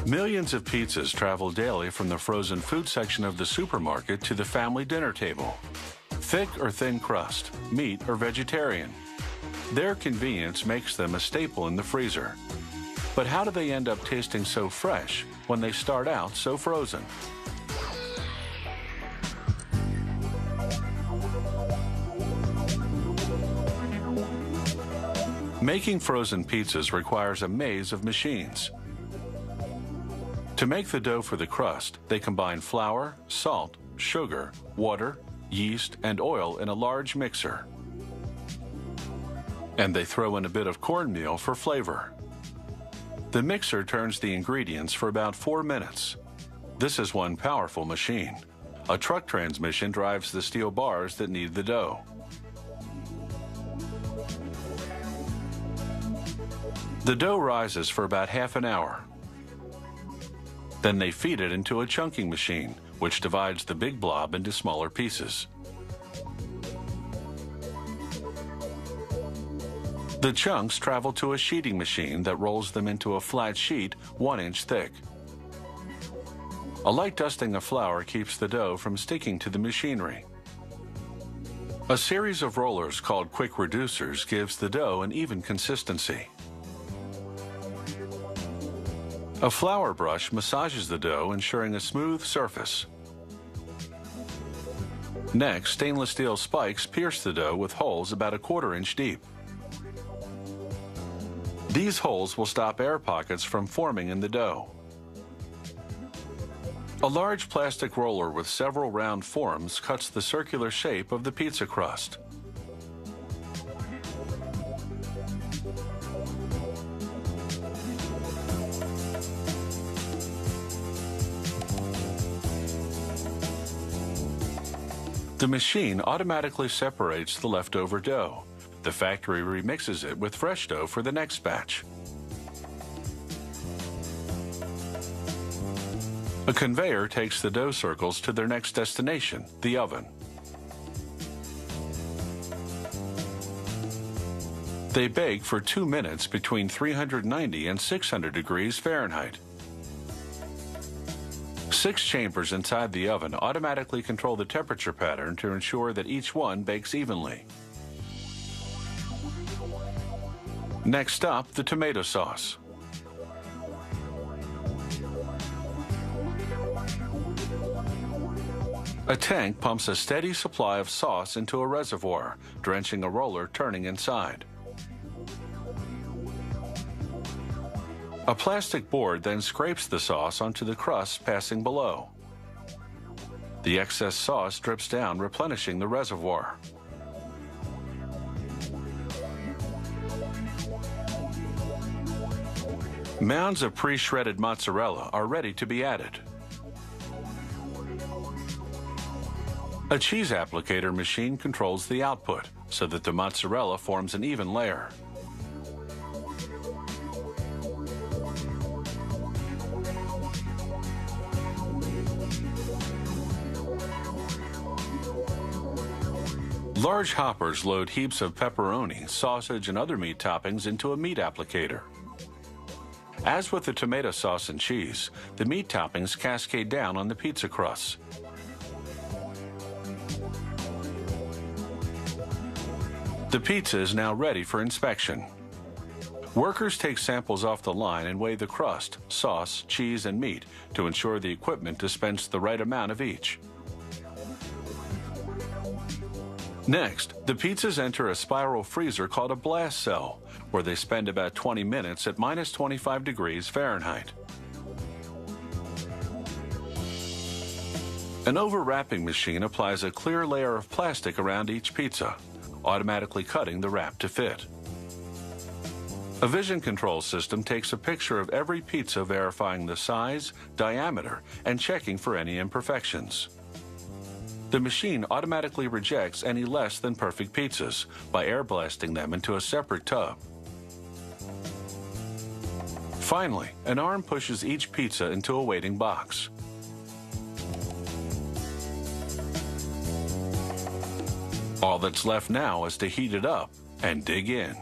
Millions of pizzas travel daily from the frozen food section of the supermarket to the family dinner table. Thick or thin crust, meat or vegetarian. Their convenience makes them a staple in the freezer. But how do they end up tasting so fresh when they start out so frozen? Making frozen pizzas requires a maze of machines. To make the dough for the crust, they combine flour, salt, sugar, water, yeast, and oil in a large mixer. And they throw in a bit of cornmeal for flavor. The mixer turns the ingredients for about 4 minutes. This is one powerful machine. A truck transmission drives the steel bars that knead the dough. The dough rises for about half an hour. Then they feed it into a chunking machine, which divides the big blob into smaller pieces. The chunks travel to a sheeting machine that rolls them into a flat sheet 1 inch thick. A light dusting of flour keeps the dough from sticking to the machinery. A series of rollers called quick reducers gives the dough an even consistency. A flour brush massages the dough, ensuring a smooth surface. Next, stainless steel spikes pierce the dough with holes about a 1/4 inch deep. These holes will stop air pockets from forming in the dough. A large plastic roller with several round forms cuts the circular shape of the pizza crust. The machine automatically separates the leftover dough. The factory remixes it with fresh dough for the next batch. A conveyor takes the dough circles to their next destination, the oven. They bake for 2 minutes between 390 and 600 degrees Fahrenheit. 6 chambers inside the oven automatically control the temperature pattern to ensure that each one bakes evenly. Next up, the tomato sauce. A tank pumps a steady supply of sauce into a reservoir, drenching a roller turning inside. A plastic board then scrapes the sauce onto the crust passing below. The excess sauce drips down, replenishing the reservoir. Mounds of pre-shredded mozzarella are ready to be added. A cheese applicator machine controls the output so that the mozzarella forms an even layer. Large hoppers load heaps of pepperoni, sausage, and other meat toppings into a meat applicator. As with the tomato sauce and cheese, the meat toppings cascade down on the pizza crusts. The pizza is now ready for inspection. Workers take samples off the line and weigh the crust, sauce, cheese, and meat to ensure the equipment dispensed the right amount of each. Next, the pizzas enter a spiral freezer called a blast cell, where they spend about 20 minutes at minus 25 degrees Fahrenheit. An overwrapping machine applies a clear layer of plastic around each pizza, automatically cutting the wrap to fit. A vision control system takes a picture of every pizza, verifying the size, diameter, and checking for any imperfections. The machine automatically rejects any less than perfect pizzas by air blasting them into a separate tub. Finally, an arm pushes each pizza into a waiting box. All that's left now is to heat it up and dig in.